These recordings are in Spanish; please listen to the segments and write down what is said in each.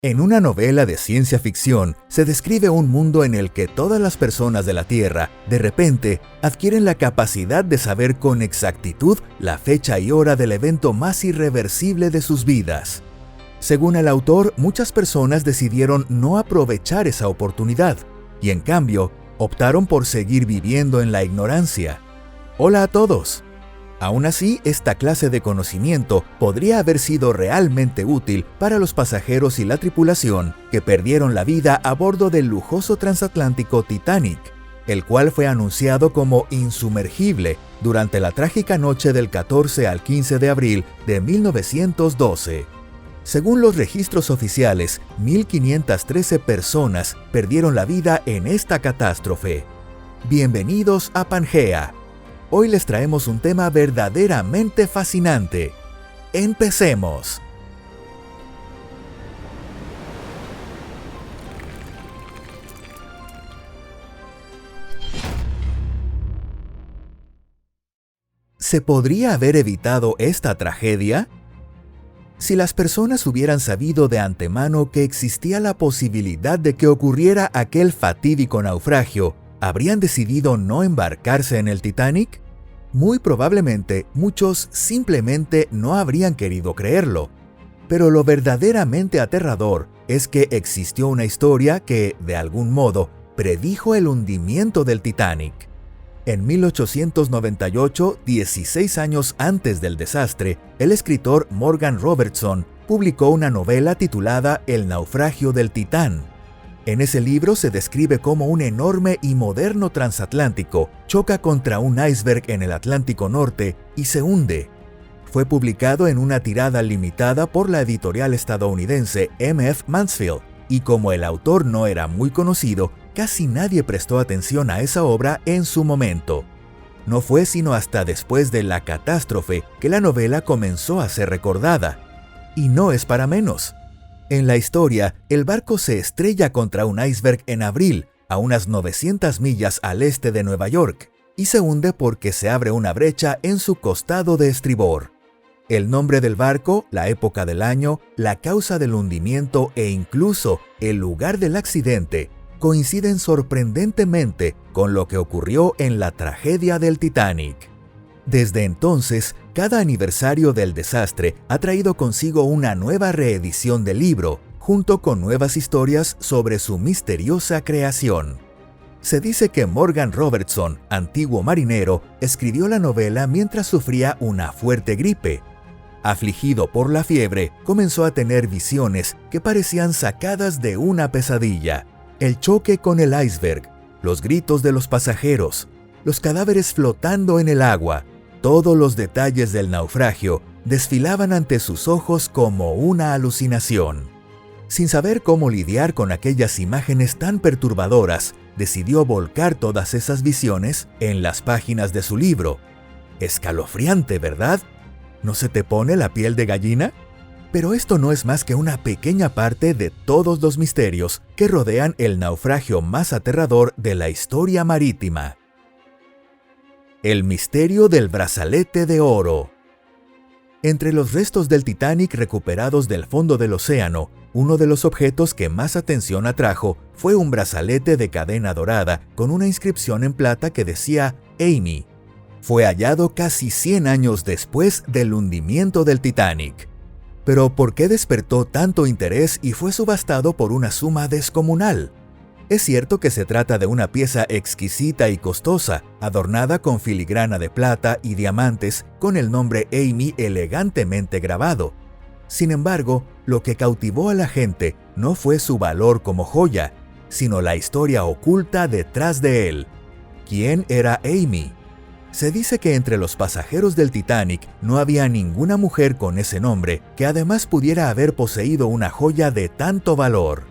En una novela de ciencia ficción se describe un mundo en el que todas las personas de la Tierra, de repente, adquieren la capacidad de saber con exactitud la fecha y hora del evento más irreversible de sus vidas. Según el autor, muchas personas decidieron no aprovechar esa oportunidad y, en cambio, optaron por seguir viviendo en la ignorancia. Hola a todos. Aún así, esta clase de conocimiento podría haber sido realmente útil para los pasajeros y la tripulación que perdieron la vida a bordo del lujoso transatlántico Titanic, el cual fue anunciado como insumergible durante la trágica noche del 14 al 15 de abril de 1912. Según los registros oficiales, 1.513 personas perdieron la vida en esta catástrofe. Bienvenidos a Pangea. Hoy les traemos un tema verdaderamente fascinante. ¡Empecemos! ¿Se podría haber evitado esta tragedia? Si las personas hubieran sabido de antemano que existía la posibilidad de que ocurriera aquel fatídico naufragio, ¿habrían decidido no embarcarse en el Titanic? Muy probablemente muchos simplemente no habrían querido creerlo. Pero lo verdaderamente aterrador es que existió una historia que, de algún modo, predijo el hundimiento del Titanic. En 1898, 16 años antes del desastre, el escritor Morgan Robertson publicó una novela titulada El naufragio del Titán. En ese libro se describe cómo un enorme y moderno transatlántico choca contra un iceberg en el Atlántico Norte y se hunde. Fue publicado en una tirada limitada por la editorial estadounidense M.F. Mansfield, y como el autor no era muy conocido, casi nadie prestó atención a esa obra en su momento. No fue sino hasta después de la catástrofe que la novela comenzó a ser recordada. Y no es para menos. En la historia, el barco se estrella contra un iceberg en abril, a unas 900 millas al este de Nueva York, y se hunde porque se abre una brecha en su costado de estribor. El nombre del barco, la época del año, la causa del hundimiento e incluso el lugar del accidente coinciden sorprendentemente con lo que ocurrió en la tragedia del Titanic. Desde entonces, cada aniversario del desastre ha traído consigo una nueva reedición del libro, junto con nuevas historias sobre su misteriosa creación. Se dice que Morgan Robertson, antiguo marinero, escribió la novela mientras sufría una fuerte gripe. Afligido por la fiebre, comenzó a tener visiones que parecían sacadas de una pesadilla. El choque con el iceberg, los gritos de los pasajeros, los cadáveres flotando en el agua, todos los detalles del naufragio desfilaban ante sus ojos como una alucinación. Sin saber cómo lidiar con aquellas imágenes tan perturbadoras, decidió volcar todas esas visiones en las páginas de su libro. Escalofriante, ¿verdad? ¿No se te pone la piel de gallina? Pero esto no es más que una pequeña parte de todos los misterios que rodean el naufragio más aterrador de la historia marítima. El misterio del brazalete de oro. Entre los restos del Titanic recuperados del fondo del océano, uno de los objetos que más atención atrajo fue un brazalete de cadena dorada con una inscripción en plata que decía Amy. Fue hallado casi 100 años después del hundimiento del Titanic. Pero ¿por qué despertó tanto interés y fue subastado por una suma descomunal? Es cierto que se trata de una pieza exquisita y costosa, adornada con filigrana de plata y diamantes con el nombre Amy elegantemente grabado. Sin embargo, lo que cautivó a la gente no fue su valor como joya, sino la historia oculta detrás de él. ¿Quién era Amy? Se dice que entre los pasajeros del Titanic no había ninguna mujer con ese nombre que además pudiera haber poseído una joya de tanto valor.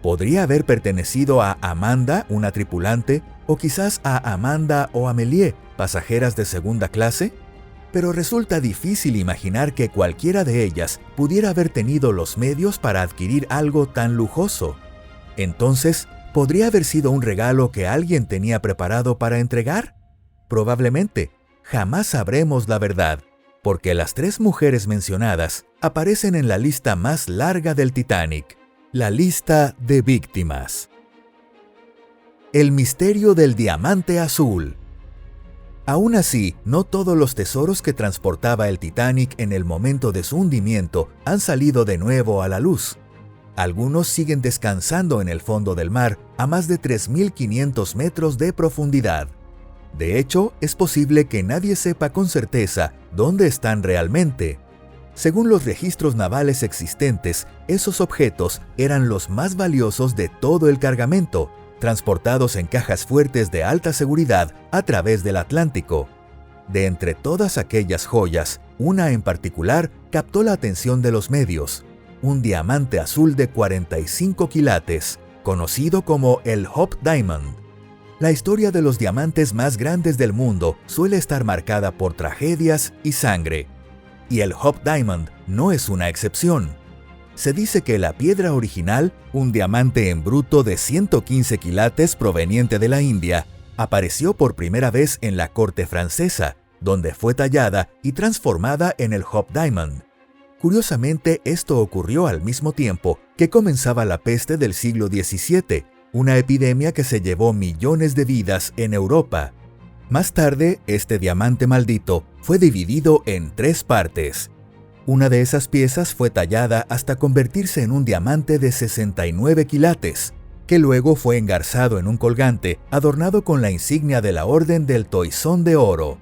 ¿Podría haber pertenecido a Amanda, una tripulante, o quizás a Amanda o Amelie, pasajeras de segunda clase? Pero resulta difícil imaginar que cualquiera de ellas pudiera haber tenido los medios para adquirir algo tan lujoso. Entonces, ¿podría haber sido un regalo que alguien tenía preparado para entregar? Probablemente, jamás sabremos la verdad, porque las 3 mujeres mencionadas aparecen en la lista más larga del Titanic. La lista de víctimas. El misterio del diamante azul. Aún así, no todos los tesoros que transportaba el Titanic en el momento de su hundimiento han salido de nuevo a la luz. Algunos siguen descansando en el fondo del mar a más de 3.500 metros de profundidad. De hecho, es posible que nadie sepa con certeza dónde están realmente. Según los registros navales existentes, esos objetos eran los más valiosos de todo el cargamento, transportados en cajas fuertes de alta seguridad a través del Atlántico. De entre todas aquellas joyas, una en particular captó la atención de los medios: un diamante azul de 45 quilates, conocido como el Hope Diamond. La historia de los diamantes más grandes del mundo suele estar marcada por tragedias y sangre. Y el Hope Diamond no es una excepción. Se dice que la piedra original, un diamante en bruto de 115 quilates proveniente de la India, apareció por primera vez en la corte francesa, donde fue tallada y transformada en el Hope Diamond. Curiosamente, esto ocurrió al mismo tiempo que comenzaba la peste del siglo XVII, una epidemia que se llevó millones de vidas en Europa. Más tarde, este diamante maldito fue dividido en 3 partes. Una de esas piezas fue tallada hasta convertirse en un diamante de 69 quilates, que luego fue engarzado en un colgante adornado con la insignia de la Orden del Toisón de Oro.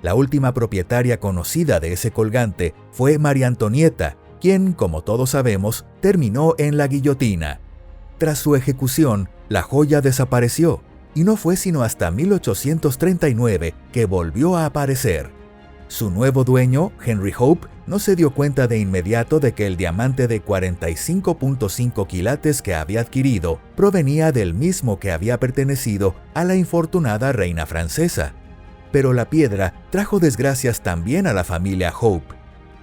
La última propietaria conocida de ese colgante fue María Antonieta, quien, como todos sabemos, terminó en la guillotina. Tras su ejecución, la joya desapareció, y no fue sino hasta 1839 que volvió a aparecer. Su nuevo dueño, Henry Hope, no se dio cuenta de inmediato de que el diamante de 45.5 quilates que había adquirido provenía del mismo que había pertenecido a la infortunada reina francesa. Pero la piedra trajo desgracias también a la familia Hope.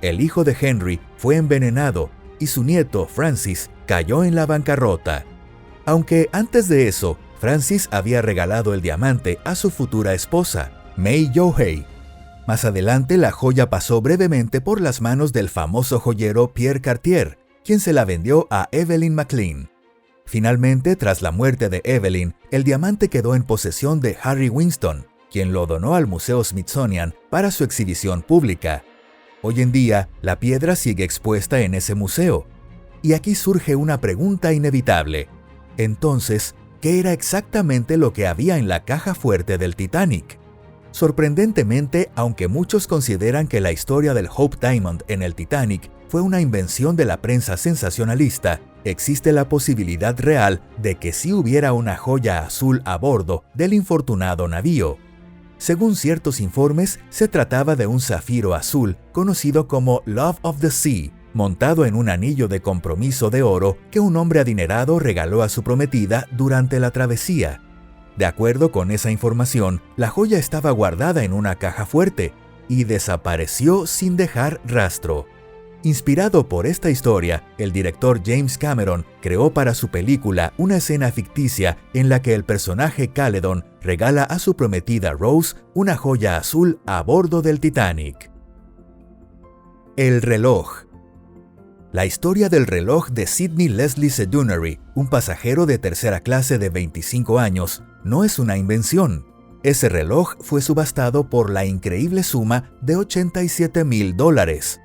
El hijo de Henry fue envenenado y su nieto, Francis, cayó en la bancarrota. Aunque antes de eso, Francis había regalado el diamante a su futura esposa, May Yohei. Más adelante, la joya pasó brevemente por las manos del famoso joyero Pierre Cartier, quien se la vendió a Evelyn McLean. Finalmente, tras la muerte de Evelyn, el diamante quedó en posesión de Harry Winston, quien lo donó al Museo Smithsonian para su exhibición pública. Hoy en día, la piedra sigue expuesta en ese museo. Y aquí surge una pregunta inevitable. Entonces, ¿qué era exactamente lo que había en la caja fuerte del Titanic? Sorprendentemente, aunque muchos consideran que la historia del Hope Diamond en el Titanic fue una invención de la prensa sensacionalista, existe la posibilidad real de que sí hubiera una joya azul a bordo del infortunado navío. Según ciertos informes, se trataba de un zafiro azul conocido como Love of the Sea, montado en un anillo de compromiso de oro que un hombre adinerado regaló a su prometida durante la travesía. De acuerdo con esa información, la joya estaba guardada en una caja fuerte y desapareció sin dejar rastro. Inspirado por esta historia, el director James Cameron creó para su película una escena ficticia en la que el personaje Caledon regala a su prometida Rose una joya azul a bordo del Titanic. El reloj. La historia del reloj de Sidney Leslie Sedunary, un pasajero de tercera clase de 25 años, no es una invención. Ese reloj fue subastado por la increíble suma de $87,000.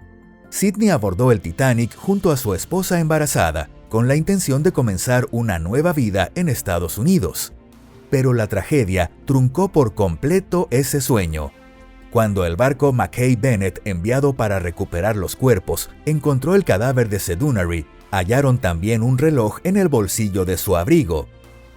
Sidney abordó el Titanic junto a su esposa embarazada, con la intención de comenzar una nueva vida en Estados Unidos. Pero la tragedia truncó por completo ese sueño. Cuando el barco Mackay Bennett, enviado para recuperar los cuerpos, encontró el cadáver de Sedunary, hallaron también un reloj en el bolsillo de su abrigo.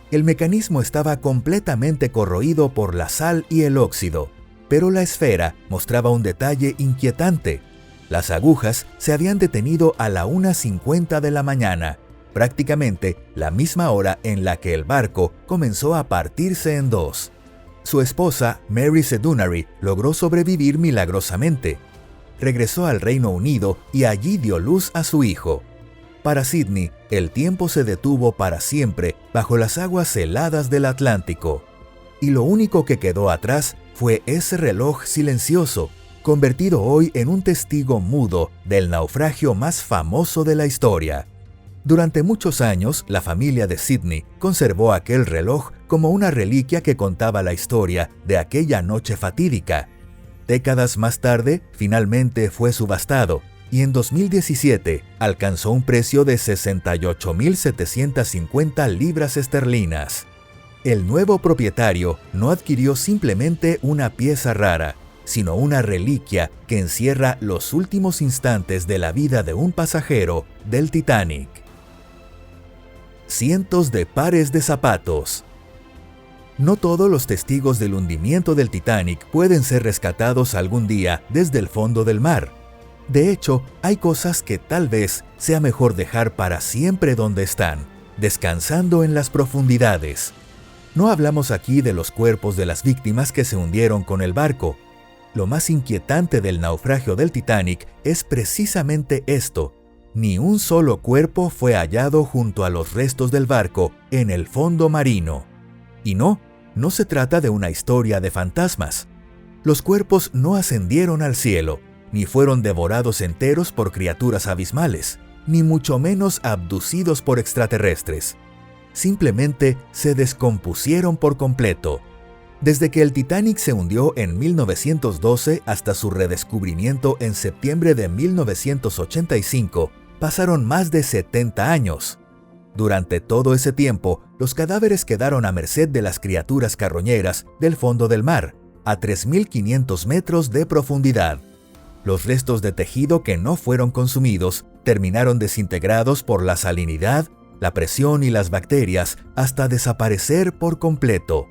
El mecanismo estaba completamente corroído por la sal y el óxido, pero la esfera mostraba un detalle inquietante. Las agujas se habían detenido a la 1:50 de la mañana, prácticamente la misma hora en la que el barco comenzó a partirse en dos. Su esposa, Mary Sedunary, logró sobrevivir milagrosamente. Regresó al Reino Unido y allí dio luz a su hijo. Para Sidney, el tiempo se detuvo para siempre bajo las aguas heladas del Atlántico. Y lo único que quedó atrás fue ese reloj silencioso, convertido hoy en un testigo mudo del naufragio más famoso de la historia. Durante muchos años, la familia de Sidney conservó aquel reloj como una reliquia que contaba la historia de aquella noche fatídica. Décadas más tarde, finalmente fue subastado y en 2017 alcanzó un precio de 68.750 libras esterlinas. El nuevo propietario no adquirió simplemente una pieza rara, sino una reliquia que encierra los últimos instantes de la vida de un pasajero del Titanic. Cientos de pares de zapatos. No todos los testigos del hundimiento del Titanic pueden ser rescatados algún día desde el fondo del mar. De hecho, hay cosas que tal vez sea mejor dejar para siempre donde están, descansando en las profundidades. No hablamos aquí de los cuerpos de las víctimas que se hundieron con el barco. Lo más inquietante del naufragio del Titanic es precisamente esto. Ni un solo cuerpo fue hallado junto a los restos del barco en el fondo marino. Y no se trata de una historia de fantasmas. Los cuerpos no ascendieron al cielo, ni fueron devorados enteros por criaturas abismales, ni mucho menos abducidos por extraterrestres. Simplemente se descompusieron por completo. Desde que el Titanic se hundió en 1912 hasta su redescubrimiento en septiembre de 1985, pasaron más de 70 años. Durante todo ese tiempo, los cadáveres quedaron a merced de las criaturas carroñeras del fondo del mar, a 3.500 metros de profundidad. Los restos de tejido que no fueron consumidos terminaron desintegrados por la salinidad, la presión y las bacterias hasta desaparecer por completo.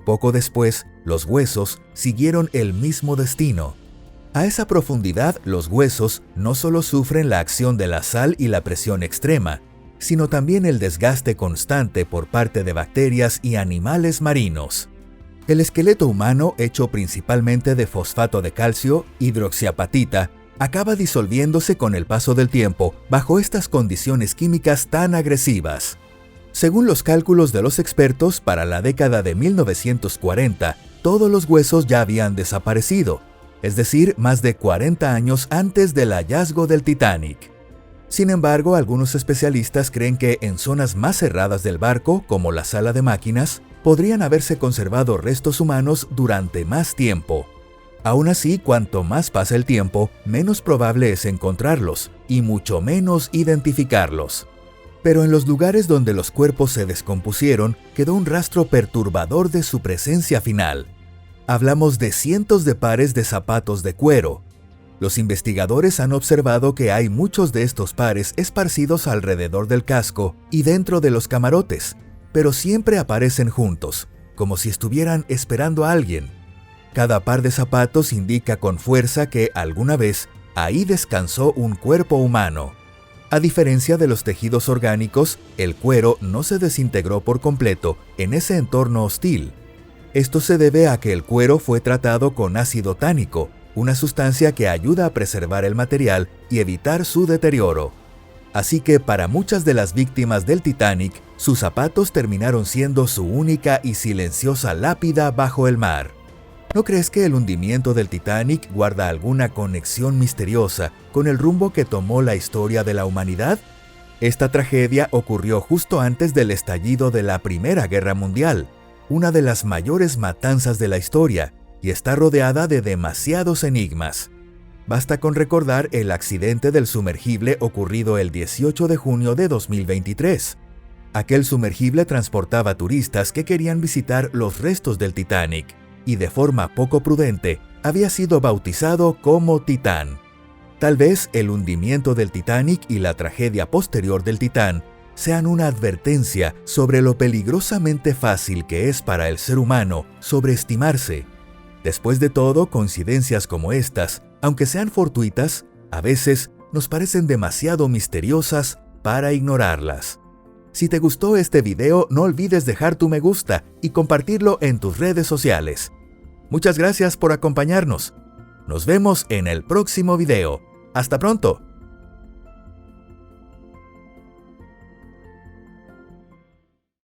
Poco después, los huesos siguieron el mismo destino. A esa profundidad, los huesos no solo sufren la acción de la sal y la presión extrema, sino también el desgaste constante por parte de bacterias y animales marinos. El esqueleto humano, hecho principalmente de fosfato de calcio, hidroxiapatita, acaba disolviéndose con el paso del tiempo bajo estas condiciones químicas tan agresivas. Según los cálculos de los expertos, para la década de 1940, todos los huesos ya habían desaparecido, es decir, más de 40 años antes del hallazgo del Titanic. Sin embargo, algunos especialistas creen que en zonas más cerradas del barco, como la sala de máquinas, podrían haberse conservado restos humanos durante más tiempo. Aún así, cuanto más pasa el tiempo, menos probable es encontrarlos, y mucho menos identificarlos. Pero en los lugares donde los cuerpos se descompusieron, quedó un rastro perturbador de su presencia final. Hablamos de cientos de pares de zapatos de cuero. Los investigadores han observado que hay muchos de estos pares esparcidos alrededor del casco y dentro de los camarotes, pero siempre aparecen juntos, como si estuvieran esperando a alguien. Cada par de zapatos indica con fuerza que alguna vez ahí descansó un cuerpo humano. A diferencia de los tejidos orgánicos, el cuero no se desintegró por completo en ese entorno hostil. Esto se debe a que el cuero fue tratado con ácido tánico, una sustancia que ayuda a preservar el material y evitar su deterioro. Así que para muchas de las víctimas del Titanic, sus zapatos terminaron siendo su única y silenciosa lápida bajo el mar. ¿No crees que el hundimiento del Titanic guarda alguna conexión misteriosa con el rumbo que tomó la historia de la humanidad? Esta tragedia ocurrió justo antes del estallido de la Primera Guerra Mundial, una de las mayores matanzas de la historia, y está rodeada de demasiados enigmas. Basta con recordar el accidente del sumergible ocurrido el 18 de junio de 2023. Aquel sumergible transportaba turistas que querían visitar los restos del Titanic, y de forma poco prudente había sido bautizado como Titán. Tal vez el hundimiento del Titanic y la tragedia posterior del Titán sean una advertencia sobre lo peligrosamente fácil que es para el ser humano sobreestimarse. Después de todo, coincidencias como estas, aunque sean fortuitas, a veces nos parecen demasiado misteriosas para ignorarlas. Si te gustó este video, no olvides dejar tu me gusta y compartirlo en tus redes sociales. Muchas gracias por acompañarnos. Nos vemos en el próximo video. ¡Hasta pronto!